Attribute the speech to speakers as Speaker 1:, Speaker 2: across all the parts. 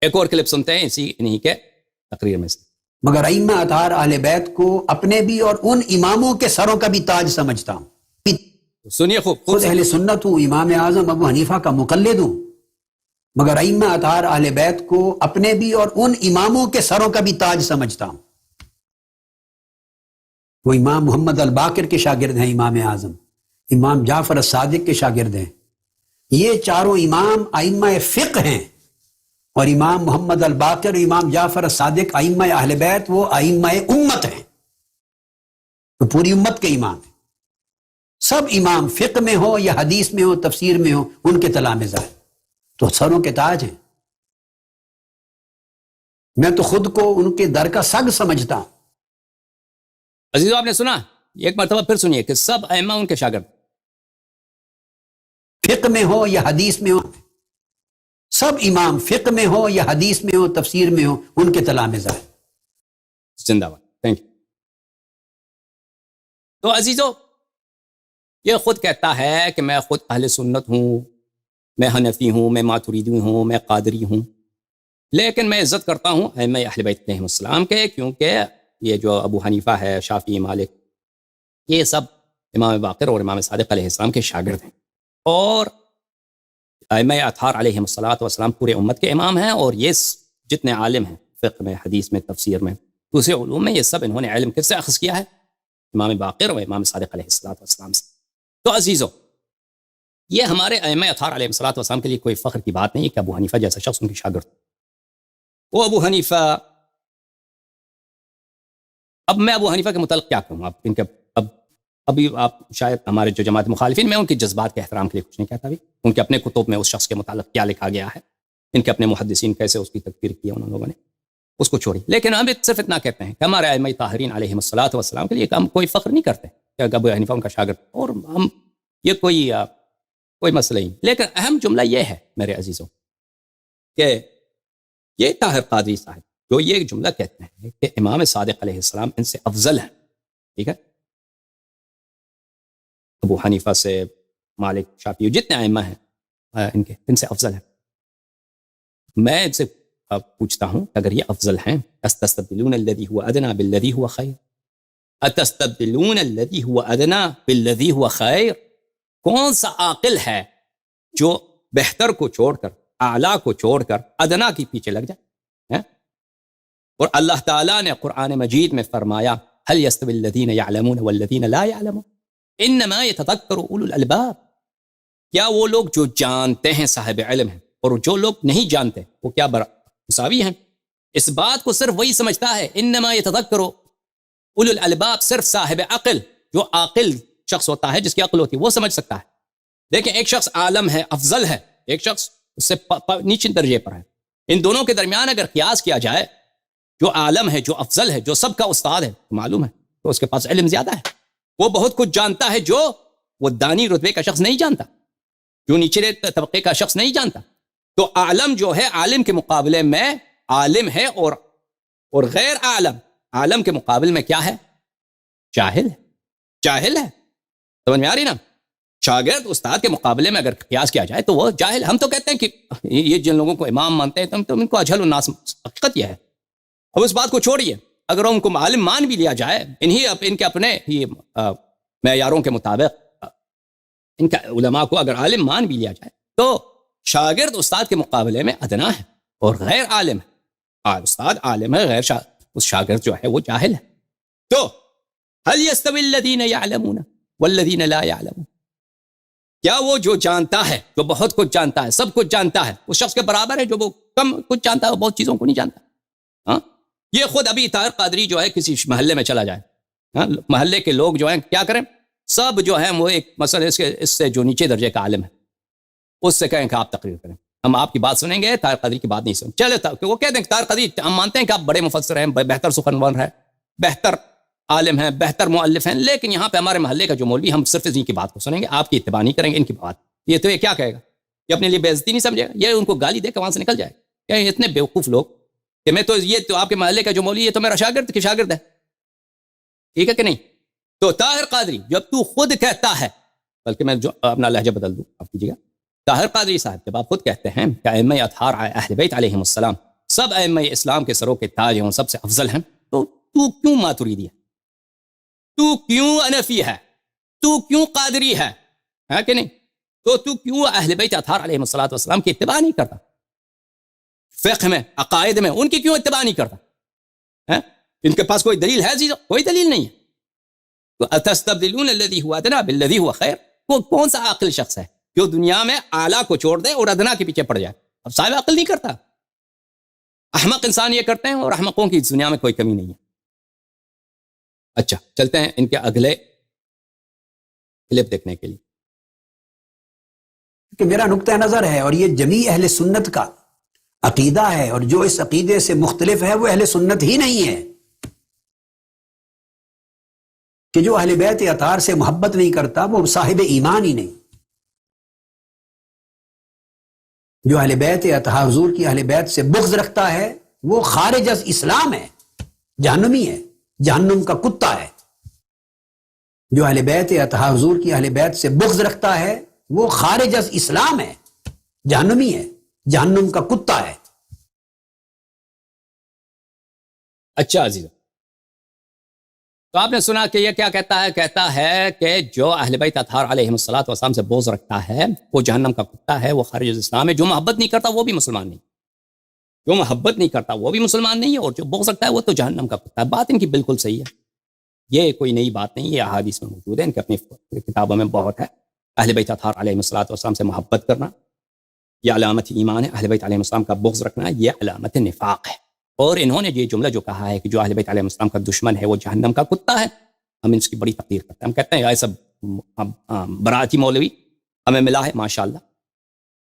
Speaker 1: ایک اور کلپ سنتے ہیں انہی کے تقریر میں سے.
Speaker 2: مگر ائمہ اطہار اہل بیت کو اپنے بھی اور ان اماموں کے سروں کا بھی تاج سمجھتا ہوں.
Speaker 1: سنیے خوب
Speaker 2: خود اہل سنت ہوں، امام اعظم ابو حنیفہ کا مقلد ہوں، مگر ائمہ اطہار اہل بیت کو اپنے بھی اور ان اماموں کے سروں کا بھی تاج سمجھتا ہوں. وہ امام محمد الباقر کے شاگرد ہیں، امام اعظم امام جعفر الصادق کے شاگرد ہیں. یہ چاروں امام ائمہ فقہ ہیں، اور امام محمد الباقر امام جعفر الصادق ائمہ اہل بیت وہ ائمہ امت ہیں، تو پوری امت کے امام ہیں. سب امام فقہ میں ہو یا حدیث میں ہو تفسیر میں ہو ان کے تلامذہ ہیں، تو سروں کے تاج ہیں. میں تو خود کو ان کے در کا سگ سمجھتا ہوں.
Speaker 1: عزیزو آپ نے سنا، ایک مرتبہ پھر سنیے کہ سب ائمہ ان کے شاگرد،
Speaker 2: فقہ میں ہو یا حدیث میں ہو، سب امام فقہ میں ہو یا حدیث میں ہو تفسیر میں ہو ان کے تلامذہ ہیں.
Speaker 1: زندہ باد. Thank you. تو عزیزو یہ خود کہتا ہے کہ میں خود اہل سنت ہوں، میں حنفی ہوں، میں ماتریدی ہوں، میں قادری ہوں، لیکن میں عزت کرتا ہوں ائمہ اہل بیت علیہم السلام کے، کیونکہ یہ جو ابو حنیفہ ہے، شافعی، مالک، یہ سب امام باقر اور امام صادق علیہ السلام کے شاگرد ہیں، اور ائمہ اطہار علیہم السلام پورے امت کے امام ہیں. اور یہ جتنے عالم ہیں فقہ میں، حدیث میں، تفسیر میں، دوسرے علوم میں، یہ سب انہوں نے علم کس سے اخذ کیا ہے؟ امام باقر اور امام صادق علیہ السلام سے. تو عزیزو یہ ہمارے ائمہ اطہار علیہ السلام کے لیے کوئی فخر کی بات نہیں ہے کہ ابو حنیفہ جیسا شخص ان کے شاگرد. وہ ابو حنیفہ، اب میں ابو حنیفہ کے متعلق کیا کہوں؟ ابھی آپ شاید ہمارے جو جماعت مخالفین، میں ان کی جذبات کے احترام کے لیے کچھ نہیں کہتا بھی. ان کے اپنے کتب میں اس شخص کے متعلق کیا لکھا گیا ہے، ان کے اپنے محدثین کیسے اس کی تکفیر کیا انہوں لوگوں نے، اس کو چھوڑی. لیکن ہم صرف اتنا کہتے ہیں کہ ہمارے ائمہ طاہرین علیہم السلام کے لیے ہم کوئی فخر نہیں کرتے کہ ابو حنیفہ ان کا شاگرد، اور ہم یہ کوئی مسئلہ نہیں. لیکن اہم جملہ یہ ہے میرے عزیزوں کہ یہ طاہر قادری صاحب جو یہ جملہ کہتے ہیں کہ امام صادق علیہ السلام ان سے افضل ہیں، ٹھیک ہے، ابو حنیفہ سے مالک، شافعی، جتنے ائمہ ہیں ان سے افضل ہیں. میں ان سے پوچھتا ہوں اگر یہ افضل ہیں، استستبدلون الذی هو ادنی بالذی هو خیر، اتستبدلون الذی هو ادنی بالذی هو خیر؟ کون سا عاقل ہے جو بہتر کو چھوڑ کر، اعلیٰ کو چھوڑ کر ادنا کے پیچھے لگ جائے؟ اور اللہ تعالیٰ نے قرآن مجید میں فرمایا هل يستوي الذین يعلمون والذین لا يعلمون انما يتذکر اولو الالباب. کیا وہ لوگ جو جانتے ہیں صاحب علم ہیں، اور جو لوگ نہیں جانتے وہ کیا مساوی ہیں؟ اس بات کو صرف وہی سمجھتا ہے، انما يتذکر اولو الالباب، صرف صاحب عقل، جو عاقل شخص ہوتا ہے، جس کی عقل ہوتی ہے، وہ سمجھ سکتا ہے. لیکن ایک شخص عالم ہے، افضل ہے، ایک شخص اس سے نیچے درجے پر ہے. ان دونوں کے درمیان اگر قیاس کیا جائے، جو عالم ہے، جو افضل ہے، جو سب کا استاد ہے، معلوم ہے تو اس کے پاس علم زیادہ ہے، وہ بہت کچھ جانتا ہے جو وہ دانی رتبے کا شخص نہیں جانتا، جو نیچے طبقے کا شخص نہیں جانتا. تو عالم جو ہے، عالم کے مقابلے میں عالم ہے، اور غیر عالم کے مقابلے میں کیا ہے؟ جاہل ہے. سمجھ میں آ رہی نا؟ شاگرد استاد کے مقابلے میں اگر قیاس کیا جائے تو وہ جاہل. ہم تو کہتے ہیں کہ یہ جن لوگوں کو امام مانتے ہیں تو ان کو اجہل الناس، حقیقت یہ ہے. اب اس بات کو چھوڑیے، اگر ان کو عالم مان بھی لیا جائے، ان کے اپنے ہی معیاروں کے مطابق، ان کے علماء کو اگر عالم مان بھی لیا جائے تو شاگرد استاد کے مقابلے میں ادنا ہے اور غیر عالم ہے. استاد عالم ہے، اس شاگرد جو ہے وہ جاہل ہے. تو هل يستوي الذين يعلمون والذين لا يعلمون؟ کیا وہ جو جانتا ہے، جو بہت کچھ جانتا ہے، سب کچھ جانتا ہے، اس شخص کے برابر ہے جو وہ کم کچھ جانتا ہے، وہ بہت چیزوں کو نہیں جانتا؟ ہاں، یہ خود ابھی طاہر قادری جو ہے کسی محلے میں چلا جائے، ہاں، محلے کے لوگ جو ہیں کیا کریں، سب جو ہیں وہ ایک مثلا اس سے جو نیچے درجے کا عالم ہے اس سے کہیں کہ آپ تقریر کریں، ہم آپ کی بات سنیں گے، طاہر قادری کی بات نہیں سنیں. چلے وہ کہتے ہیں کہ طاہر قادری، ہم مانتے ہیں کہ آپ بڑے مفسر ہیں، بہتر سخنور ہیں، بہتر عالم ہیں، بہتر مؤلف ہیں، لیکن یہاں پہ ہمارے محلے کا جو مولوی، ہم صرف ان کی بات کو سنیں گے، آپ کی اتباع نہیں کریں گے ان کی بات. یہ تو یہ کیا کہے گا؟ یہ اپنے لیے بے عزتی نہیں سمجھے گا؟ یہ ان کو گالی دے کے وہاں سے نکل جائے گا. کہ اتنے بیوقوف لوگ کہ یہ تو آپ کے محلے کا جو مولوی، یہ تو میرا شاگرد ہے، ٹھیک ہے کہ نہیں؟ تو طاہر قادری جب تو خود کہتا ہے، بلکہ میں جو اپنا لہجہ بدل دوں، آپ کیجیے گا، طاہر قادری صاحب جب آپ خود کہتے ہیں کہ ائمہ اطہار اہل بیت علیہم السلام سب ائمہ اسلام کے سروں کے تاج ہیں، سب سے افضل ہیں، تو کیوں ماتریدی ہے؟ تو کیوں انفی ہے؟ تو کیوں قادری ہے کہ نہیں؟ تو کیوں اہل بیت اطہار علیہ السلام کی اتباع نہیں کرتا؟ فقہ میں، عقائد میں ان کی کیوں اتباع نہیں کرتا؟ ان کے پاس کوئی دلیل ہے عزیزو؟ کوئی دلیل نہیں ہے. تو اتستبدلون الذی هو ادنی بالذی هو خیر، وہ کون سا عاقل شخص ہے جو دنیا میں اعلیٰ کو چھوڑ دے اور ادنا کے پیچھے پڑ جائے؟ اب صاحب عقل نہیں کرتا. احمق انسان یہ کرتے ہیں، اور احمقوں کی دنیا میں کوئی کمی نہیں ہے. اچھا چلتے ہیں ان کے اگلے کلپ دیکھنے کے لیے.
Speaker 2: کہ میرا نقطہ نظر ہے، اور یہ جمیع اہل سنت کا عقیدہ ہے، اور جو اس عقیدے سے مختلف ہے وہ اہل سنت ہی نہیں ہے. کہ جو اہل بیت اطہار سے محبت نہیں کرتا وہ صاحب ایمان ہی نہیں. جو اہل بیت اطہار، حضور کی اہل بیت سے بغض رکھتا ہے وہ خارج از اسلام ہے، جہنمی ہے، جہنم کا کتا ہے. جو اہل بیت اطہار، حضور کی اہل بیت سے بغض رکھتا ہے وہ خارج از اسلام ہے، جہنمی ہے، جہنم کا کتا ہے.
Speaker 1: اچھا عزیز، تو آپ نے سنا کہ یہ کیا کہتا ہے؟ کہتا ہے کہ جو اہل بیت اطہار علیہ السلام سے بغض رکھتا ہے وہ جہنم کا کتا ہے، وہ خارج از اسلام ہے. جو محبت نہیں کرتا وہ بھی مسلمان نہیں، جو محبت نہیں کرتا وہ بھی مسلمان نہیں ہے، اور جو بغض رکھتا ہے وہ تو جہنم کا کتا ہے. بات ان کی بالکل صحیح ہے، یہ کوئی نئی بات نہیں، یہ احادیث میں موجود ہے، ان کی اپنی کتابوں میں بہت ہے. اہل بیت اطہار علیہ السلام سے محبت کرنا یہ علامت ایمان ہے، اہل بیت علیہ السلام کا بغض رکھنا یہ علامت نفاق ہے. اور انہوں نے یہ جملہ جو کہا ہے کہ جو اہل بیت علیہ السلام کا دشمن ہے وہ جہنم کا کتا ہے، ہم اس کی بڑی تقدیر کرتے ہیں. ہم کہتے ہیں ایسا براتی مولوی ہمیں ملا ہے ماشاءاللہ.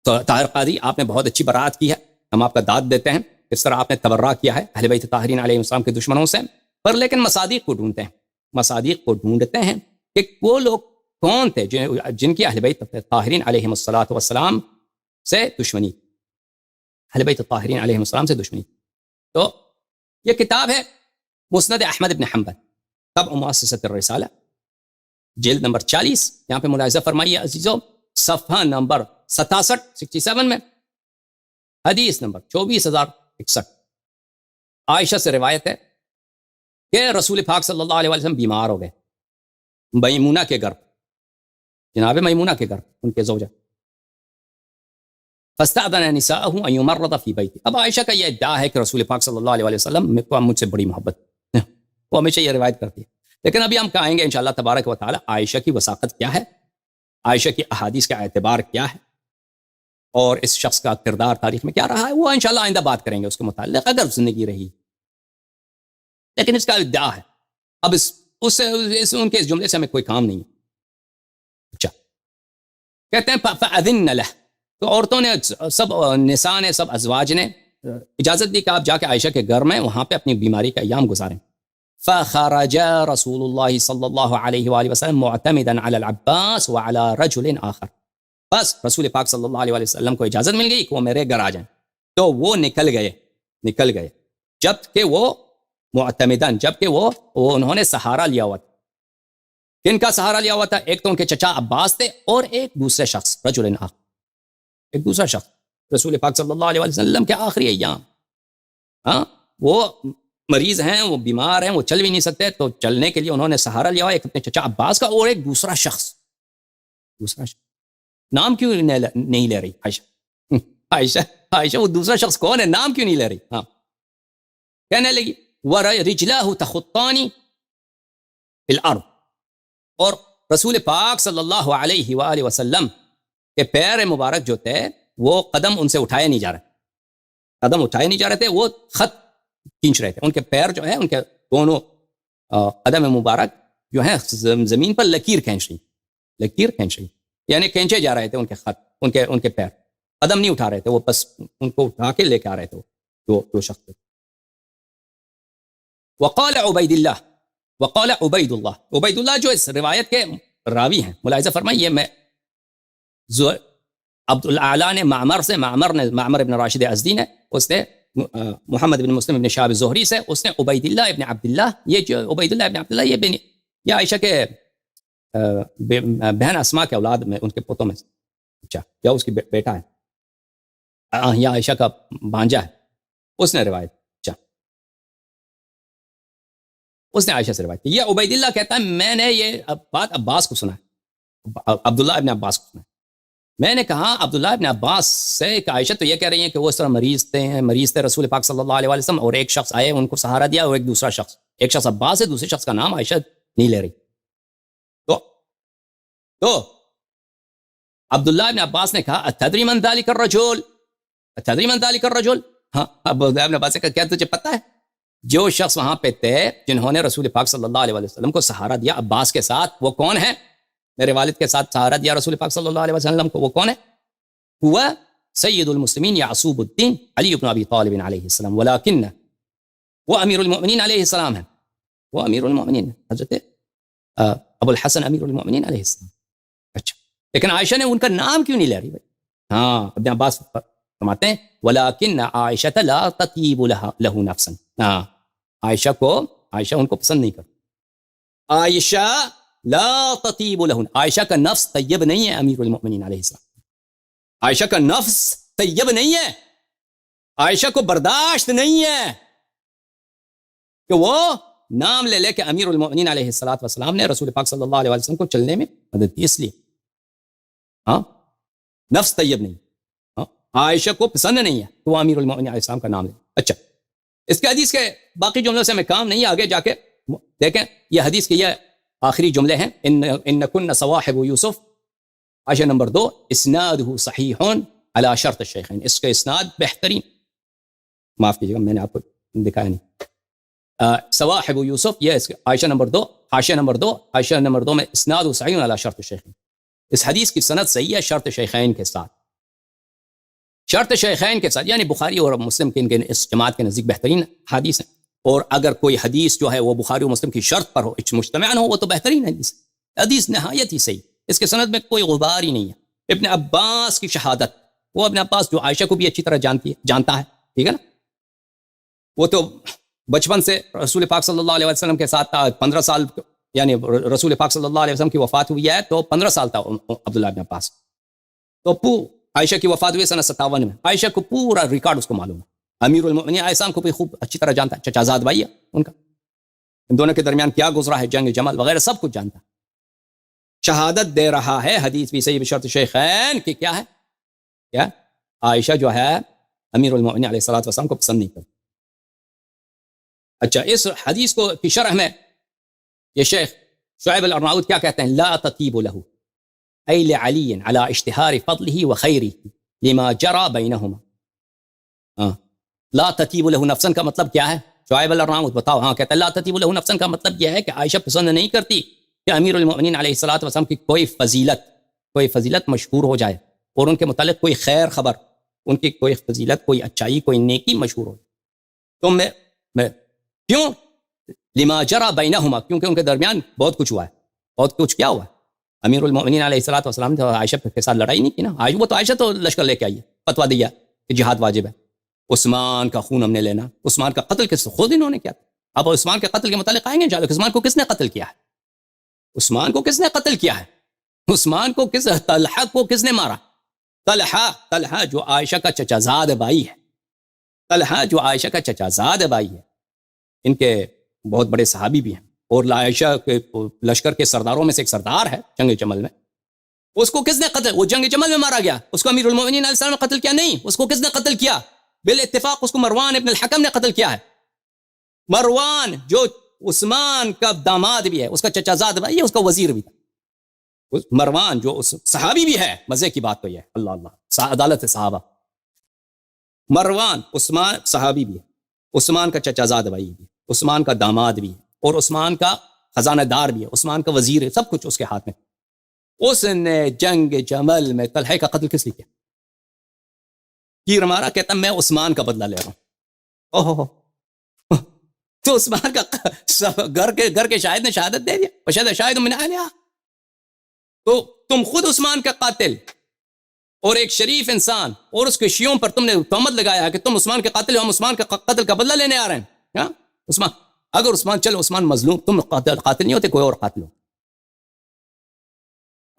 Speaker 1: تو طاہر قادری آپ نے بہت اچھی برات کی ہے، ہم آپ کا داد دیتے ہیں. اس طرح آپ نے تبرہ کیا ہے اہل بیت طاہرین علیہ السلام کے دشمنوں سے، پر لیکن مصادیق کو ڈھونڈتے ہیں، مصادیق کو ڈھونڈتے ہیں کہ وہ لوگ کون تھے جن کی اہل بیت طاہرین علیہ السلام سے دشمنی، اہل بیت طاہرین علیہ السلام سے دشمنی. تو یہ کتاب ہے مسند احمد بن حنبل، طبع مؤسسۃ الرسالہ، جلد نمبر 40. یہاں پہ ملاحظہ فرمائیے عزیزو، صفحہ نمبر 67 میں حدیث نمبر 24061 عائشہ سے روایت ہے کہ رسول پاک صلی اللہ علیہ وسلم بیمار ہو گئے میمونہ کے گھر، جناب میمونہ کے گھر، ان کے زوجہ. فاستأذن نساءه ان يمرض في بيته. اب عائشہ کا یہ ادعا ہے کہ رسول پاک صلی اللہ علیہ وسلم کو مجھ سے بڑی محبت، وہ ہمیشہ یہ روایت کرتی ہے. لیکن ابھی ہم کہیں گے انشاءاللہ تبارک و تعالی عائشہ کی وثاقت کیا ہے، عائشہ کی احادیث کا اعتبار کیا ہے، اور اس شخص کا کردار تاریخ میں کیا رہا ہے، وہ انشاءاللہ آئندہ بات کریں گے اس کے متعلق اگر زندگی رہی. لیکن اس کا ادعا ہے، اب ان کے اس جملے سے ہمیں کوئی کام نہیں ہے. اچھا کہتے ہیں فأذن له، تو عورتوں نے، سب نساء نے، سب ازواج نے اجازت دی کہ آپ جا کے عائشہ کے گھر میں وہاں پہ اپنی بیماری کا ایام گزاریں. فخرج رسول اللہ صلی اللہ علیہ وآلہ وسلم معتمدا علی العباس وعلی رجل آخر. بس رسول پاک صلی اللہ علیہ وسلم کو اجازت مل گئی کہ وہ میرے گھر آ جائیں. تو وہ نکل گئے جبکہ وہ معتمدن، جبکہ وہ انہوں نے سہارا لیا ہوا تھا. کن کا سہارا لیا ہوا تھا؟ ایک تو ان کے چچا عباس تھے، اور ایک دوسرے شخص، رجل آخر، ایک دوسرا شخص. رسول پاک صلی اللہ علیہ وسلم کے آخری ایام، وہ مریض ہیں، وہ بیمار ہیں، وہ چل بھی نہیں سکتے، تو چلنے کے لیے انہوں نے سہارا لیا ہوا، ایک اپنے چچا عباس کا اور ایک دوسرا شخص. نام کیوں نہیں لے رہی عائشہ وہ دوسرا شخص کون ہے؟ نام کیوں نہیں لے رہی؟ کہنے لگی وَرِجْلَاهُ تَخُطَّانِ فِي الْأَرْضِ، اور رسول پاک صلی اللہ علیہ وآلہ وسلم کہ پیر مبارک جو تھے وہ قدم ان سے اٹھائے نہیں جا رہے تھے، وہ خط کھینچ رہے تھے. ان کے پیر جو ہے، ان کے دونوں قدم مبارک جو ہیں زمین پر لکیر کھینچ رہی، یعنی کھینچے جا رہے تھے ان کے خط، ان کے پیر، قدم نہیں اٹھا رہے تھے، وہ بس ان کو اٹھا کے لے کے آ رہے تھے دو شخص تھے. وقال عبید اللہ جو اس روایت کے راوی ہیں، ملاحظہ فرمائیے، میں عبد الاعلیٰ نے معمر ابن راشد ازدی نے، اس نے محمد بن مسلم ابن شہاب زہری سے، اس نے عبید اللہ ابن عبداللہ، یہ جو عبید اللہ ابن عبداللہ یہ عائشہ کے بہن اسما کے اولاد میں، ان کے پوتوں میں. اچھا، کیا اس کی بیٹا ہے؟ یہ عائشہ کا بھانجا ہے. اس نے روایت اس نے عائشہ سے روایت کی. یہ عبید اللہ کہتا ہے میں نے یہ بات عباس کو سنا ہے, عبداللہ ابن عباس کو سنا ہے. میں نے کہا عبداللہ ابن عباس سے کہ عائشہ تو یہ کہہ رہی ہیں کہ وہ اس طرح مریض تھے رسول پاک صلی اللہ علیہ وسلم, اور ایک شخص آئے ان کو سہارا دیا, اور ایک شخص عباس ہے, دوسرے شخص کا نام عائشہ نہیں لے رہی. تو عبداللہ ابن عباس نے کہا اتدری من ذلک الرجل, اتدری من ذلک الرجل, ہاں عبداللہ ابن عباس نے کہا کیا تجھے پتہ ہے جو شخص وہاں پہ تھے جنہوں نے رسول پاک صلی اللہ علیہ وسلم کو سہارا دیا عباس کے ساتھ, وہ کون ہے؟ میرے والد کے ساتھ سہارا دیا رسول پاک صلی اللہ علیہ وسلم کو, وہ کون ہے؟ ہوا سید المسلمین یعصوب الدین علی بن ابی طالب علیہ السلام, ولیکن وہ امیر المؤمنین علیہ السلام ہے, وہ امیر المؤمنین حضرت ابو الحسن امیر المؤمنین علیہ السلام. اچھا لیکن عائشہ نے ان کا نام کیوں نہیں لے رہی بھائی؟ ہاں ابن عباس فرماتے ہیں ولیکن عائشہ لا تطیب لہ نفسا, ہاں عائشہ ان کو پسند نہیں کرتی. عائشہ لا تطیب لہ, عائشہ کا نفس طیب نہیں ہے امیر المؤمنین علیہ السلام, عائشہ کا نفس طیب نہیں ہے, عائشہ کو برداشت نہیں ہے کہ وہ نام لے کہ امیر المؤمنین علیہ السلام نے رسول پاک صلی اللہ علیہ وسلم کو چلنے میں مدد کی, اس لیے ہاں نفس طیب نہیں, ہاں عائشہ کو پسند نہیں ہے کہ وہ امیر المؤمنین علیہ السلام کا نام لے. اچھا اس کے حدیث کے باقی جملوں سے ہمیں کام نہیں, آگے جا کے دیکھیں یہ حدیث کے یہ آخری جملے ہیں, ان کن صواحب یوسف. عائشہ نمبر 2 اسنادہ صحیح علی شرط الشیخین, اس کا اسناد بہترین, معاف کیجیے گا میں نے آپ کو دکھایا نہیں, صواحب یوسف یہ عائشہ نمبر 2, حاشیہ نمبر 2, عائشہ نمبر 2 میں اسناد صحیح علی شرط الشیخین, اس حدیث کی سند صحیح ہے شرط شیخین کے ساتھ, شرط شیخین کے ساتھ, یعنی بخاری اور مسلم کے ان کے اس جماعت کے نزدیک بہترین حدیث ہیں. اور اگر کوئی حدیث جو ہے وہ بخاری و مسلم کی شرط پر ہو, مجتمعاً ہو, وہ تو بہترین حدیث, حدیث نہایت ہی صحیح, اس کے سند میں کوئی غبار ہی نہیں ہے. ابن عباس کی شہادت, وہ ابن عباس جو عائشہ کو بھی اچھی طرح جانتا ہے, ٹھیک ہے نا, وہ تو بچپن سے رسول پاک صلی اللہ علیہ وسلم کے ساتھ تھا, 15 سال, یعنی رسول پاک صلی اللہ علیہ وسلم کی وفات ہوئی ہے تو 15 سال تھا عبداللہ ابن عباس. تو عائشہ کی وفات ہوئی سنہ 57 میں, عائشہ کو پورا ریکارڈ اس کو معلوم ہے, امیر المؤمنین عائشہ کو بھی خوب اچھی طرح جانتا ہے, چچا زاد بھائی ہے ان کا, ان دونوں کے درمیان کیا گزرا ہے, جنگ جمل وغیرہ سب کچھ جانتا ہے. شہادت دے رہا ہے حدیث بھی صحیح بشرط شیخین کہ کیا ہے, کیا عائشہ جو ہے امیر المؤمنین علیہ الصلوۃ والسلام کو پسند نہیں کرتی. اچھا اس حدیث کو کی شرح میں یہ شیخ شعیب الارناؤوط کیا کہتے ہیں, لا تطیب لہ ای لعلی علی اشتہار فضلہ وخیرہ لما جرى بینہما. لا تطیب لہ نفسا کا مطلب کیا ہے؟ شعیب الارناؤوط بتاؤ. ہاں کہتا ہے لا تطیب لہ نفسا کا مطلب یہ ہے کہ عائشہ پسند نہیں کرتی کہ امیر المؤمنین علیہ الصلوۃ والسلام کی کوئی فضیلت مشہور ہو جائے, اور ان کے متعلق کوئی خیر خبر, ان کی کوئی فضیلت, کوئی اچائی, کوئی نیکی مشہور ہو. تو میں کیوں؟ لما جرى بینہما, کیونکہ ان کے درمیان بہت کچھ ہوا ہے. بہت کچھ کیا ہوا ہے؟ امیر المؤمنین علیہ الصلوۃ والسلام نے عائشہ کے ساتھ لڑائی نہیں کی نا, وہ تو عائشہ تو لشکر لے کے آئی ہے, فتویٰ دیا کہ جہاد واجب ہے, عثمان کا خون ہم نے لینا, عثمان کا قتل کس خود انہوں نے کیا تھا. اب عثمان کے قتل کے متعلق آئیں گے انشاءاللہ. عثمان کو کس نے قتل کیا ہے؟ عثمان کو کس نے قتل کیا ہے؟ عثمان کو طلحہ کو کس نے مارا؟ طلحہ جو عائشہ کا چچا زاد بھائی ہے, طلحہ جو عائشہ کا چچا زاد بھائی ہے, ان کے بہت بڑے صحابی بھی ہیں, اور عائشہ کے لشکر کے سرداروں میں سے ایک سردار ہے جنگ جمل میں. اس کو کس نے قتل, وہ جنگ جمل میں مارا گیا, اس کو امیر المؤمنین علیہ السلام نے قتل کیا نہیں, اس کو کس نے قتل کیا؟ بالاتفاق اس کو مروان ابن الحکم نے قتل کیا ہے. مروان جو عثمان کا داماد بھی ہے, اس کا چچا زاد بھائی ہے, اس کا وزیر بھی تھا. مروان جو صحابی بھی ہے, مزے کی بات تو یہ ہے, اللہ اللہ عدالت صحابہ. مروان عثمان صحابی بھی ہے, عثمان کا چچا زاد بھائی بھی ہے, عثمان کا داماد بھی ہے, اور عثمان کا خزانہ دار بھی ہے, عثمان کا وزیر ہے, سب کچھ اس کے ہاتھ میں. اس نے جنگ جمل میں طلحہ کا قتل کس لیے کیا؟ تیر مارا, کہتا میں عثمان کا بدلہ لے رہا ہوں. اوہ تو عثمان کا گھر کے شاہد نے شہادت دے دیا, وشہد شاہد من اہلہا. تو تم خود عثمان کا قاتل اور ایک شریف انسان, اور اس کے شیعوں پر تم نے تہمت لگایا کہ تم عثمان کے قاتل ہو, ہم عثمان کا قتل کا بدلہ لینے آ رہے ہیں. ہاں عثمان, اگر عثمان چلو عثمان مظلوم, تم قاتل نہیں ہوتے, کوئی اور قاتل ہو.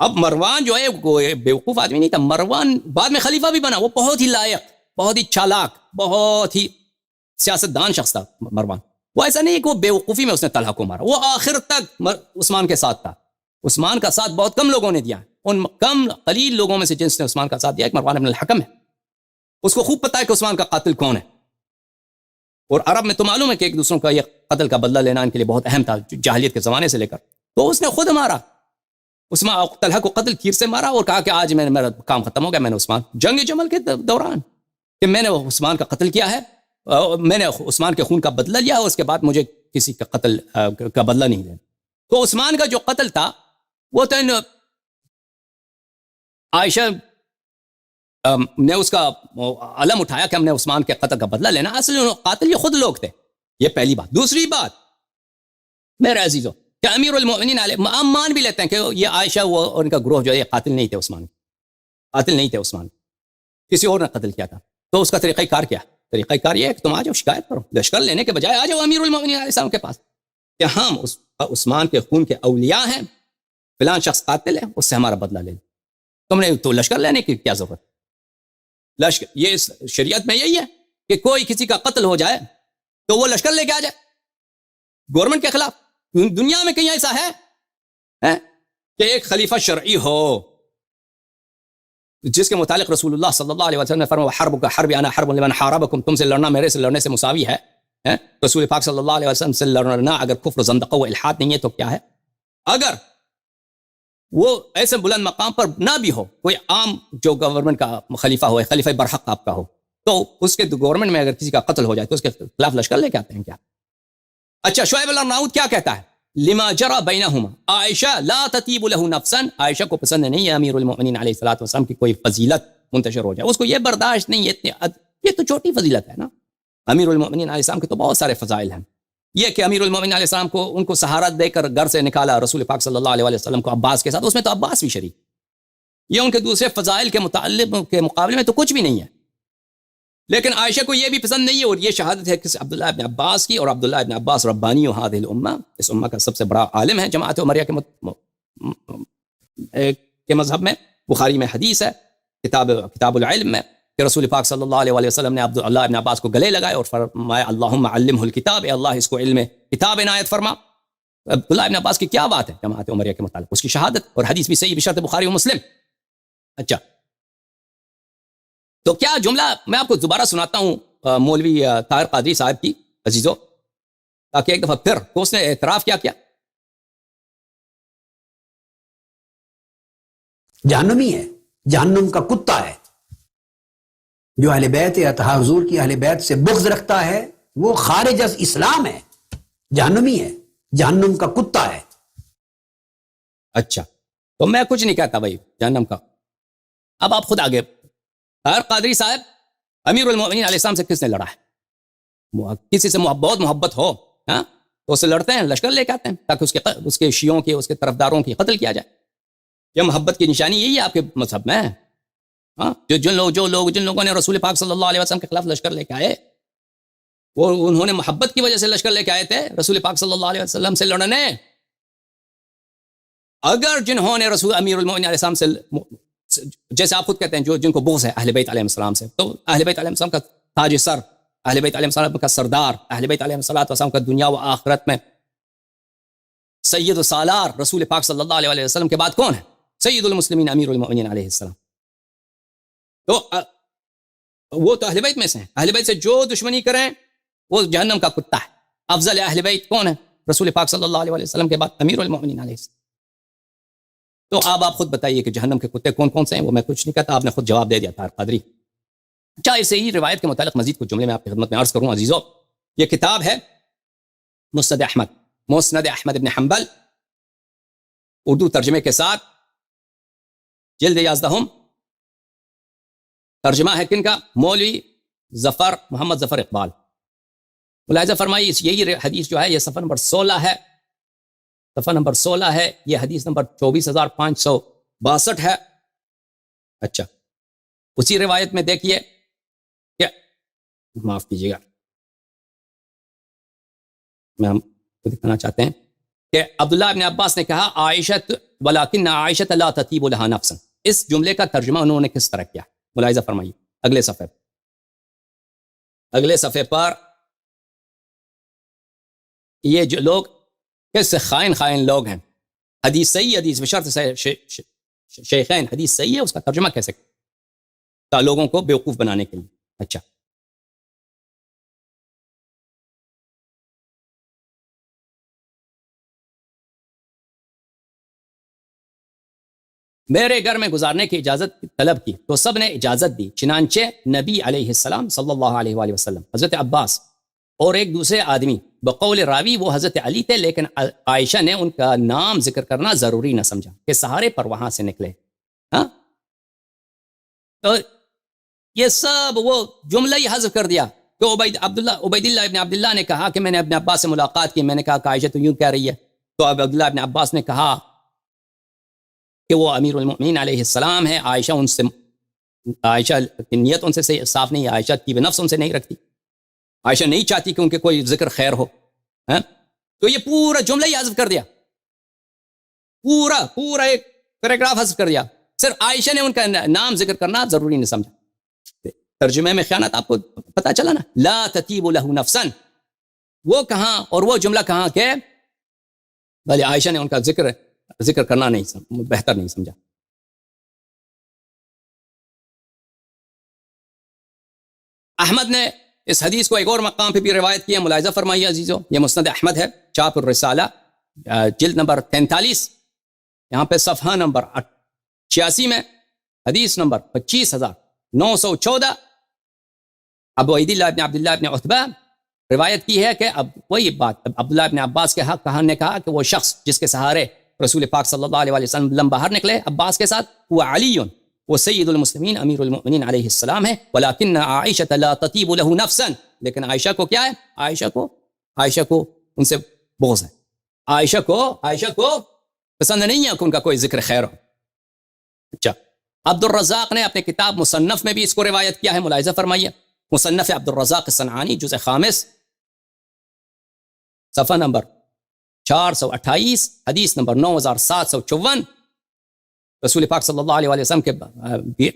Speaker 1: اب مروان جو ہے کوئی بیوقوف آدمی نہیں تھا, مروان بعد میں خلیفہ بھی بنا, وہ بہت ہی لائق, بہت ہی چالاک, بہت ہی سیاست دان شخص تھا مروان. وہ ایسا نہیں کہ وہ بے وقوفی میں اس نے طلحہ کو مارا, وہ آخر تک عثمان کے ساتھ تھا. عثمان کا ساتھ بہت کم لوگوں نے دیا, ان کم قلیل لوگوں میں سے جنس نے عثمان کا ساتھ دیا ایک مروان بن الحکم ہے. اس کو خوب پتا ہے کہ عثمان کا قاتل کون ہے, اور عرب میں تو معلوم ہے کہ ایک دوسروں کا یہ قتل کا بدلہ لینا ان کے لیے بہت اہم تھا جاہلیت کے زمانے سے لے کر. تو اس نے خود مارا عثمان, طلحہ کو قتل تیر سے مارا اور کہا کہ آج میرا کام ختم ہو گیا. میں نے عثمان جنگ جمل کے دوران کہ میں نے عثمان کا قتل کیا ہے, میں نے عثمان کے خون کا بدلہ لیا, اور اس کے بعد مجھے کسی کا قتل کا بدلہ نہیں لینا. تو عثمان کا جو قتل تھا وہ تو عائشہ نے اس کا علم اٹھایا کہ ہم نے عثمان کے قتل کا بدلہ لینا. اصل قاتل یہ خود لوگ تھے. یہ پہلی بات. دوسری بات میرے عزیزو کہ امیر المؤمنین علیہ مان بھی لیتے ہیں کہ یہ عائشہ وہ ان کا گروہ جو ہے یہ قاتل نہیں تھے عثمان, قاتل نہیں تھے عثمان, کسی اور نے قتل کیا تھا. تو اس کا طریقہ کار کیا؟ طریقہ کار یہ ہے کہ تم آ جاؤ شکایت کرو, لشکر لینے کے بجائے آ جاؤ امیر المؤمنین علیہ السلام کے پاس کہ ہم عثمان کے خون کے اولیاء ہیں, فلان شخص قاتل ہے, اس سے ہمارا بدلہ لے لیں. تم نے تو لشکر لینے کی کیا ضرورت؟ لشکر یہ شریعت میں یہی ہے کہ کوئی کسی کا قتل ہو جائے تو وہ لشکر لے کے آ جائے گورنمنٹ کے خلاف. دنیا میں کہیں ایسا ہے کہ ایک خلیفہ شرعی ہو جس کے متعلق رسول اللہ صلی اللہ علیہ وسلم نے فرمایا حرب کا حرب انا حرب لمن حاربکم, تم سے لڑنا میرے سے لڑنے سے مساوی ہے. رسول پاک صلی اللہ علیہ وسلم سے لڑنا اگر کفر زندقہ و الحاد نہیں ہے تو کیا ہے؟ اگر وہ ایسے بلند مقام پر نہ بھی ہو, کوئی عام جو گورنمنٹ کا خلیفہ ہو, خلیفہ برحق آپ کا ہو, تو اس کے گورنمنٹ میں اگر کسی کا قتل ہو جائے تو اس کے خلاف لشکر لے کے آتے ہیں کیا؟ اچھا شعیب الارناؤت کیا کہتا ہے؟ لما جرى بینہما عائشہ لا تطیب له نفسا, عائشہ کو پسند نہیں ہے امیر المؤمنین علیہ الصلوۃ والسلام کی کوئی فضیلت منتشر ہو جائے, اس کو یہ برداشت نہیں ہے. یہ تو چھوٹی فضیلت ہے نا, امیر المؤمنین علیہ السلام کے تو بہت سارے فضائل ہیں. یہ کہ امیر المؤمنین علیہ السلام کو ان کو سہارا دے کر گھر سے نکالا رسول پاک صلی اللہ علیہ وسلم کو عباس کے ساتھ, اس میں تو عباس بھی شریک. یہ ان کے دوسرے فضائل کے متعلق کے مقابلے میں تو کچھ بھی نہیں ہے. لیکن عائشہ کو یہ بھی پسند نہیں ہے, اور یہ شہادت ہے کہ عبداللہ ابن عباس کی, اور عبداللہ ابن عباس ربانی هذه الامہ, اس امہ کا سب سے بڑا عالم ہے جماعت عمریہ کے مذہب میں. بخاری میں حدیث ہے کتاب العلم میں کہ رسول پاک صلی اللہ علیہ وسلم نے عبداللہ ابن عباس کو گلے لگائے اور فرمایا اللہم علمہ الکتاب, اے اللہ اس کو علم کتاب عنایت فرما. عبداللہ ابن عباس کی کیا بات ہے جماعت عمریہ کے متعلق, اس کی شہادت, اور حدیث بھی صحیح بشرط بخاری و مسلم. اچھا تو کیا جملہ میں آپ کو دوبارہ سناتا ہوں مولوی طاہر قادری صاحب کی عزیزو, تاکہ ایک دفعہ پھر تو اس نے اعتراف کیا
Speaker 2: جہنمی ہے, جہنم کا کتا ہے. جو اہل بیت اطہار حضور کی اہل بیت سے بغض رکھتا ہے وہ خارج از اسلام ہے, جہنمی ہے, جہنم کا کتا ہے.
Speaker 1: اچھا تو میں کچھ نہیں کہتا بھائی جہنم کا. اب آپ خود آگے, طاہر قادری صاحب امیر المؤمنین علیہ السلام سے کس نے لڑا ہے؟ کسی سے بہت محبت ہو تو اسے لڑتے ہیں, لشکر لے کے آتے ہیں تاکہ اس کے شیعوں کے, اس کے طرفداروں کی قتل کیا جائے. یہ محبت کی نشانی یہی ہے آپ کے مذہب میں. جن لوگوں نے رسول پاک صلی اللہ علیہ وسلم کے خلاف لشکر لے کے آئے, وہ انہوں نے محبت کی وجہ سے لشکر لے کے آئے تھے رسول پاک صلی اللہ علیہ وسلم سے لڑنے. اگر جنہوں نے رسول امیر المؤمنین علیہ السلام سے, جیسے آپ خود کہتے ہیں جن کو بغض ہے اہل بیت علیہ السلام سے, تو اہل بیت علیہ السلام کا تاج سر, اہل بیت علیہ السلام کا سردار, اہل بیت علیہ السلام کا دنیا و آخرت میں سید و سالار رسول پاک صلی اللہ علیہ وسلم کے بعد کون ہے؟ سید المسلمین امیر المؤمنین علیہ السلام. تو وہ تو اہل بیت میں سے ہیں. اہل بیت سے جو دشمنی کریں وہ جہنم کا کتا ہے. افضل اہل بیت کون ہے رسول پاک صلی اللہ علیہ وسلم کے بعد؟ امیر المؤمنین علیہ السلام. تو اب آپ خود بتائیے کہ جہنم کے کتے کون کون سے ہیں. وہ میں کچھ نہیں کہتا, آپ نے خود جواب دے دیا طاہر قادری. چاہے اسے ہی روایت کے متعلق مزید کچھ جملے میں آپ کی خدمت میں عرض کروں عزیزو. یہ کتاب ہے مسند احمد ابن حنبل, اردو ترجمے کے ساتھ, جلد 11. ترجمہ ہے کن کا؟ مولوی محمد ظفر اقبال. ملاحظہ فرمائیے یہی حدیث جو ہے یہ صفحہ نمبر 16 ہے, صفحہ نمبر 16 ہے, یہ حدیث نمبر 24562 ہے. اچھا اسی روایت میں دیکھیے کہ, معاف کیجیے گا میں ہم کو دکھانا چاہتے ہیں کہ عبداللہ ابن عباس نے کہا عائشہ ولکن عائشہ لا تطیب لها نفسا. اس جملے کا ترجمہ انہوں نے کس طرح کیا؟ ملاحظہ فرمائیے اگلے صفحے پر یہ جو لوگ کیسے خائن لوگ ہیں. حدیث صحیح، حدیث بشرط شیخین، حدیث صحیح ہے، اس کا ترجمہ کیسے تا لوگوں کو بیوقوف بنانے کے لیے. اچھا، میرے گھر میں گزارنے کی اجازت طلب کی تو سب نے اجازت دی، چنانچہ نبی علیہ السلام صلی اللہ علیہ وآلہ وسلم، حضرت عباس اور ایک دوسرے آدمی، بقول راوی وہ حضرت علی تھے، لیکن عائشہ نے ان کا نام ذکر کرنا ضروری نہ سمجھا کہ سہارے پر وہاں سے نکلے. ہاں، تو یہ سب وہ جملہ ہی حذف کر دیا کہ عبید اللہ ابن عبداللہ نے کہا کہ میں نے ابن عباس سے ملاقات کی. میں نے کہا کہ عائشہ تو یوں کہہ رہی ہے، تو اب عبداللہ ابن عباس نے کہا کہ وہ امیر المؤمنین علیہ السلام ہے. عائشہ کی نیت ان سے صاف نہیں ہے، عائشہ طیب نفس ان سے نہیں رکھتی، عائشہ نہیں چاہتی کہ ان کے کوئی ذکر خیر ہو. تو یہ پورا جملہ ہی حذف کر دیا، پورا ایک پیراگراف حذف کر دیا، صرف عائشہ نے ان کا نام ذکر کرنا ضروری نہیں سمجھا. ترجمے میں خیانت آپ کو پتا چلا نا، لا تطیب له نفسا، وہ کہاں اور وہ جملہ کہاں کہ بھلے عائشہ نے ان کا ذکر کرنا بہتر نہیں سمجھا. احمد نے اس حدیث کو ایک اور مقام پہ بھی روایت کی ہے، ملاحظہ فرمائیے عزیزو، یہ مسند احمد ہے، چاپ الرسالہ، جلد نمبر 43، یہاں پہ صفحہ نمبر 86 میں حدیث نمبر 25914، ابو عبید اللہ ابن عبداللہ ابن عتبہ روایت کی ہے کہ اب وہی بات عبداللہ ابن عباس کے حق نے کہا کہ وہ شخص جس کے سہارے رسول پاک صلی اللہ علیہ وسلم باہر نکلے عباس کے ساتھ، وہ علی، وہ سید المسلمین امیر المؤمنین علیہ السلام ہے. ولیکن عائشہ لا تطیب له نفسا، لیکن عائشہ کو کیا ہے؟ عائشہ کو ان سے بغض ہے، عائشہ کو پسند نہیں ہے کہ ان کا کوئی ذکر خیر ہو. اچھا، عبد الرزاق نے اپنے کتاب مصنف میں بھی اس کو روایت کیا ہے، ملاحظہ فرمائیے، مصنف عبد الرزاق الصنعانی، جزء خامس، صفحہ نمبر 428، حدیث نمبر 9754، رسول پاک صلی اللہ علیہ وسلم کے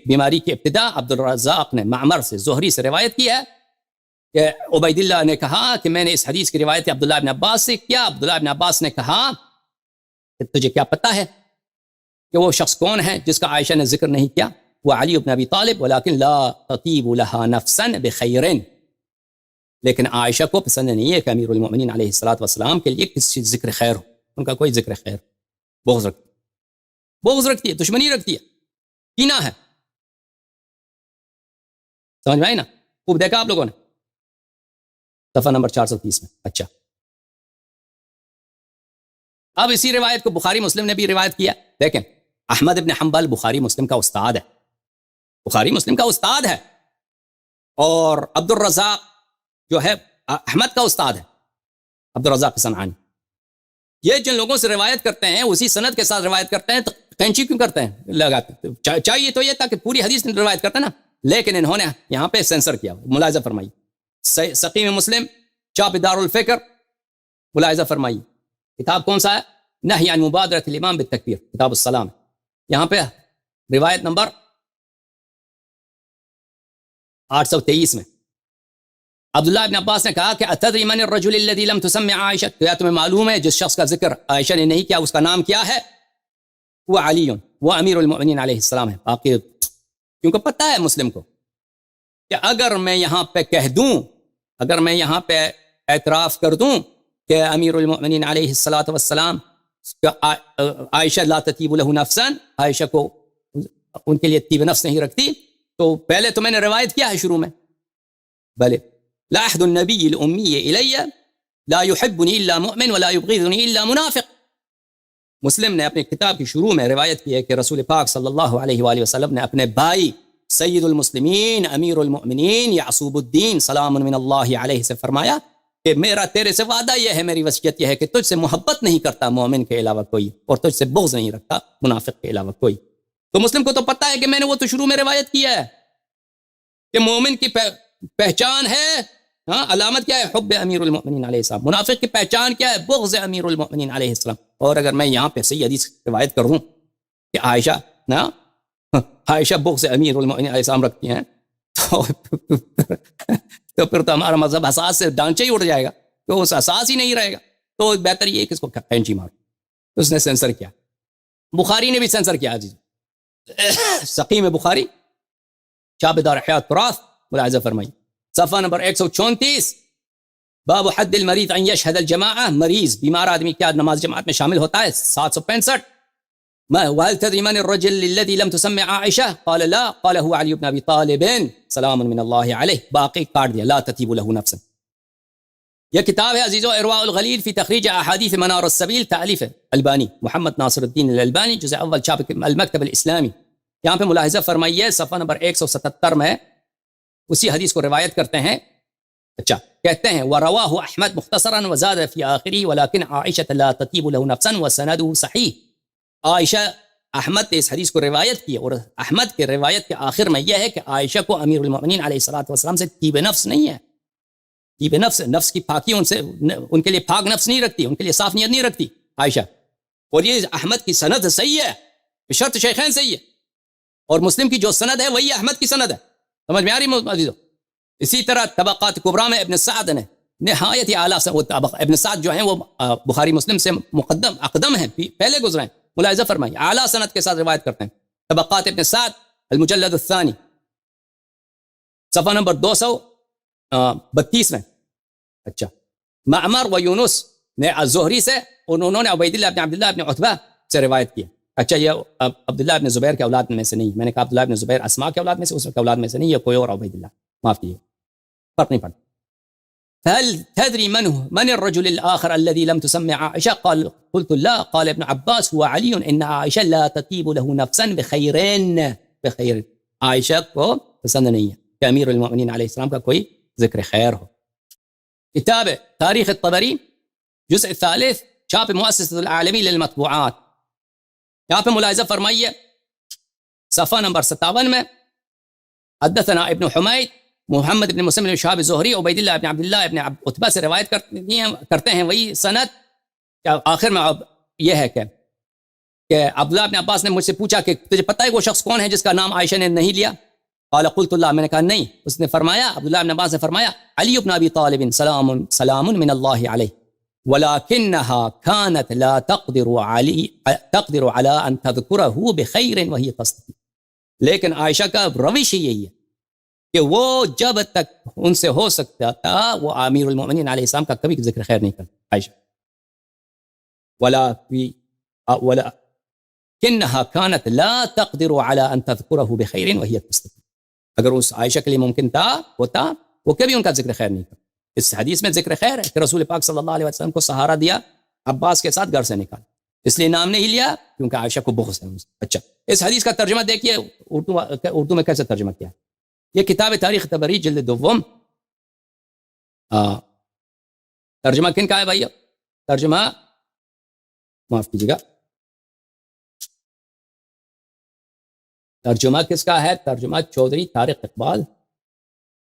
Speaker 1: بیماری کی ابتدا عبد الرزاق نے معمر سے، زہری سے روایت کی ہے کہ عبید اللہ نے کہا کہ میں نے اس حدیث کی روایت عبداللہ ابن عباس سے کیا. عبداللہ ابن عباس نے کہا کہ تجھے کیا پتہ ہے کہ وہ شخص کون ہے جس کا عائشہ نے ذکر نہیں کیا؟ وہ علی ابن ابی طالب، ولیکن لا تطیب لها نفسا بخیر، لیکن عائشہ کو پسند نہیں ہے کہ امیر المؤمنین علیہ الصلوۃ والسلام کے لیے کسی ذکر خیر ہو، ان کا کوئی ذکر خیر، بغض رکھتی ہے، دشمنی رکھتی ہے، کینہ ہے. سمجھ میں آئی نا؟ خوب دیکھا آپ لوگوں نے صفحہ نمبر 430 میں. اچھا، اب اسی روایت کو بخاری مسلم نے بھی روایت کیا. دیکھیں، احمد ابن حنبل بخاری مسلم کا استاد ہے، اور عبد الرزاق جو ہے احمد کا استاد ہے، عبد الرزاق صنعانی. یہ جن لوگوں سے روایت کرتے ہیں اسی سند کے ساتھ روایت کرتے ہیں، تو کینچی کیوں کرتے ہیں؟ لگاتے چاہیے تو یہ تھا کہ پوری حدیث روایت کرتے ہیں نا، لیکن انہوں نے یہاں پہ سینسر کیا. ملاحظہ فرمائیے، سقیم مسلم، چاپ دار الفکر، ملاحظہ فرمائیے، کتاب کون سا ہے؟ نہی عن مبادرۃ الامام بالتکبیر، کتاب السلام، یہاں پہ روایت نمبر 823 میں عبداللہ ابن عباس نے کہا کہ اتدری من الرجل الذي لم تسمع عائشہ، کیا تمہیں معلوم ہے جس شخص کا ذکر عائشہ نے نہیں کیا اس کا نام کیا ہے؟ وہ علی، وہ امیر المؤمنین علیہ السلام ہے. باقی کیونکہ پتہ ہے مسلم کو کہ اگر میں یہاں پہ کہہ دوں، اگر میں یہاں پہ اعتراف کر دوں کہ امیر المؤمنین علیہ الصلوۃ والسلام عائشہ لا تطیب له نفسا، عائشہ کو ان کے لیے طیب نفس نہیں رکھتی، تو پہلے تو میں نے روایت کیا ہے شروع میں، بلے لا عهد النبی الامی الی لا يحبنی الا مؤمن ولا یبغضنی الا منافق. مسلم نے اپنی کتاب کی شروع میں روایت کی ہے کہ رسول پاک صلی اللہ علیہ وآلہ وسلم نے اپنے بھائی سید المسلمین امیر المؤمنین یعصوب الدین سلام من اللہ علیہ سے فرمایا کہ میرا تیرے سے وعدہ یہ ہے، میری وصیت یہ ہے کہ تجھ سے محبت نہیں کرتا مومن کے علاوہ کوئی، اور تجھ سے بغض نہیں رکھتا منافق کے علاوہ کوئی. تو مسلم کو تو پتہ ہے کہ میں نے وہ تو شروع میں روایت کیا ہے کہ مومن کی پہچان ہے، ہاں، علامت کیا ہے؟ حب امیر المؤمنین علیہ السلام. منافق کی پہچان کیا ہے؟ بغض امیر المؤمنین علیہ السلام. اور اگر میں یہاں پہ صحیح حدیث روایت کروں کہ عائشہ بغض امیر المؤمنین علیہ السلام رکھتی ہیں، تو پھر تو ہمارا مذہب اساس سے ڈانچے ہی اڑ جائے گا، تو اس اساس ہی نہیں رہے گا. تو بہتر یہ کہ اس کو کینچی مارو. تو اس نے سینسر کیا. بخاری نے بھی سینسر کیا جی. سقیم بخاری چاب دار حیات تراث ملاحظہ فرمائی صفحہ نمبر 134 باب حد المریض ان یشهد الجماعہ. مریض بیمار آدمی کیا نماز جماعت میں شامل ہوتا ہے؟ 765. وهل تدري من الرجل الذي لم تسمع عائشة؟ قال لا. قال هو علي بن ابي طالب سلام من الله عليه. باقی کاٹ دیا. لا تطيب له نفسا. یہ کتاب ہے عزیزو ارواء الغلیل فی تخریج احادیث منار السبیل، تالیف البانی محمد ناصر الدین الالبانی، جزء اول، چھاپ المکتب الاسلامی. یہاں پہ ملاحظہ فرمائیے صفحہ نمبر 177 میں اسی حدیث کو روایت کرتے ہیں. اچھا کہتے ہیں وَرَوَاهُ احمد مختصرا وزاد فی آخری ولیکن عائشة لا تطیب له نفسا وسنده صحیح. عائشہ احمد نے اس حدیث کو روایت کی اور احمد کے روایت کے آخر میں یہ ہے کہ عائشہ کو امیر المؤمنین علیہ الصلوۃ والسلام سے طیب نفس نہیں ہے. طیب نفس، نفس کی پاکی ان سے، ان کے لیے پاک نفس نہیں رکھتی، ان کے لیے صاف نیت نہیں رکھتی عائشہ. اور یہ احمد کی سند صحیح ہے، بشرط شیخین صحیح ہے، اور مسلم کی جو سند ہے وہی احمد کی سند ہے. سمجھ میں آ رہی عزیزو؟ اسی طرح طبقات کبریٰ میں ابن سعد نے نہایت اعلیٰ سے، ابن سعد جو ہیں وہ بخاری مسلم سے مقدم اقدم ہیں، پہلے گزرے ہیں. ملاحظہ فرمائیے اعلیٰ سند کے ساتھ روایت کرتے ہیں. طبقات ابن سعد المجلد الثانی صفحہ نمبر 232 میں. اچھا معمر و یونس نے الزہری سے، انہوں نے عبید اللہ بن عبداللہ بن عتبہ سے روایت کیا. اچھا یہ عبداللہ بن زبیر کے اولاد میں سے نہیں، میں نے کہا عبداللہ بن زبیر اسماء کے اولاد میں سے، اس کے اولاد میں سے نہیں، یہ کوئی اور عبید اللہ، معاف کیجیے، فرق نہیں پڑتا. فهل تدري من الرجل الآخر الذي لم تسمع عائشة؟ قلت لا. قال ابن عباس هو علي إن عائشة لا تطيب له نفسا بخير. عائشہ کو پسند نہیں ہے کہ امیر المؤمنین علیہ السلام کا کوئی ذکر خیر ہو. کتاب تاریخ الطبری جزء الثالث، چھاپ مؤسسۃ العالمی للمطبوعات. یہاں پہ ملاحظہ فرمائیے صفحہ نمبر 57 میں حدثنا ابن حمید محمد بن مسلم بن شہاب زہری عبید اللہ بن عبداللہ بن عتبہ سے روایت کرتے ہیں وہی سند. آخر میں یہ ہے کہ عبداللہ بن عباس نے مجھ سے پوچھا کہ تجھے پتہ ہے وہ شخص کون ہے جس کا نام عائشہ نے نہیں لیا؟ قال قلت اللہ، میں نے کہا نہیں. اس نے فرمایا، عبداللہ بن عباس نے فرمایا علی بن ابی طالب سلام من اللہ علیہ ولكنها كانت لا تقدر على ان تذكره بخير وهي تصدق. لیکن عائشہ کا روش یہی ہے کہ وہ جب تک ان سے ہو سکتا تھا وہ امیر المؤمنین علیہ السلام کا کبھی ذکر خیر نہیں کرتا. عائشہ ولكنها كانت لا تقدر على ان تذكره بخير وهي تصدق. اگر اس عائشہ کے لیے ممکن تھا ہوتا وہ کبھی ان کا ذکر خیر نہیں کرتا. اس حدیث میں ذکر خیر ہے کہ رسول پاک صلی اللہ علیہ وسلم کو سہارا دیا، عباس کے ساتھ گھر سے نکالا، اس لیے نام نہیں لیا کیونکہ عائشہ کو بغض ہے ان سے. اچھا اس حدیث کا ترجمہ دیکھیے اردو میں کیسے ترجمہ کیا ہے. یہ کتاب تاریخ طبری جلد دوم. ترجمہ کن کا ہے بھائی؟ ترجمہ معاف کیجیے گا، ترجمہ کس کا ہے؟ ترجمہ چودھری طارق اقبال،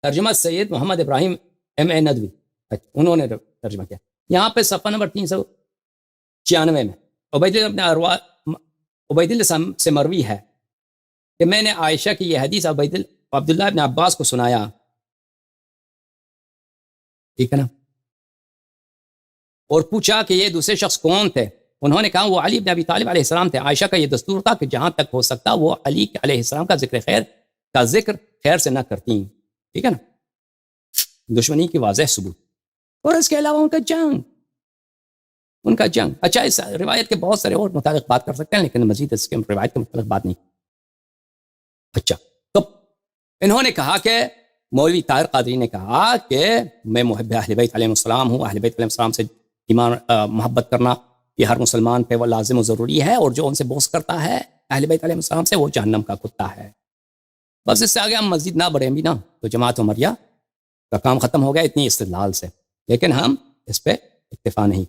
Speaker 1: ترجمہ سید محمد ابراہیم ایم اے ندوی. انہوں نے ترجمہ کیا. یہاں پہ صفحہ نمبر 396 میں عبید اللہ سے مروی ہے کہ میں نے عائشہ کی یہ حدیث عبداللہ بن عباس کو سنایا. ٹھیک ہے نا؟ اور پوچھا کہ یہ دوسرے شخص کون تھے؟ انہوں نے کہا وہ علی بن ابی طالب علیہ السلام تھے. عائشہ کا یہ دستور تھا کہ جہاں تک ہو سکتا وہ علی علیہ السلام کا ذکر خیر سے نہ کرتی. ٹھیک ہے نا؟ دشمنی کی واضح ثبوت. اور اس کے علاوہ ان کا جنگ. اچھا اس روایت کے بہت سارے اور متعلق بات کر سکتے ہیں لیکن مزید اس کے روایت کے متعلق بات نہیں. اچھا تو انہوں نے کہا کہ مولوی طاہر قادری نے کہا کہ میں محب اہل بیت علیہ السلام ہوں، اہل بیت علیہ السلام سے ایمان محبت کرنا یہ ہر مسلمان پہ وہ لازم و ضروری ہے، اور جو ان سے بغض کرتا ہے اہل بیت علیہ السلام سے وہ جہنم کا کتا ہے. بس اس سے آگے ہم مزید نہ بڑھیں بھی نا تو جماعت عمریہ کا کام ختم ہو گیا اتنی استدلال سے، لیکن ہم اس پہ اکتفا نہیں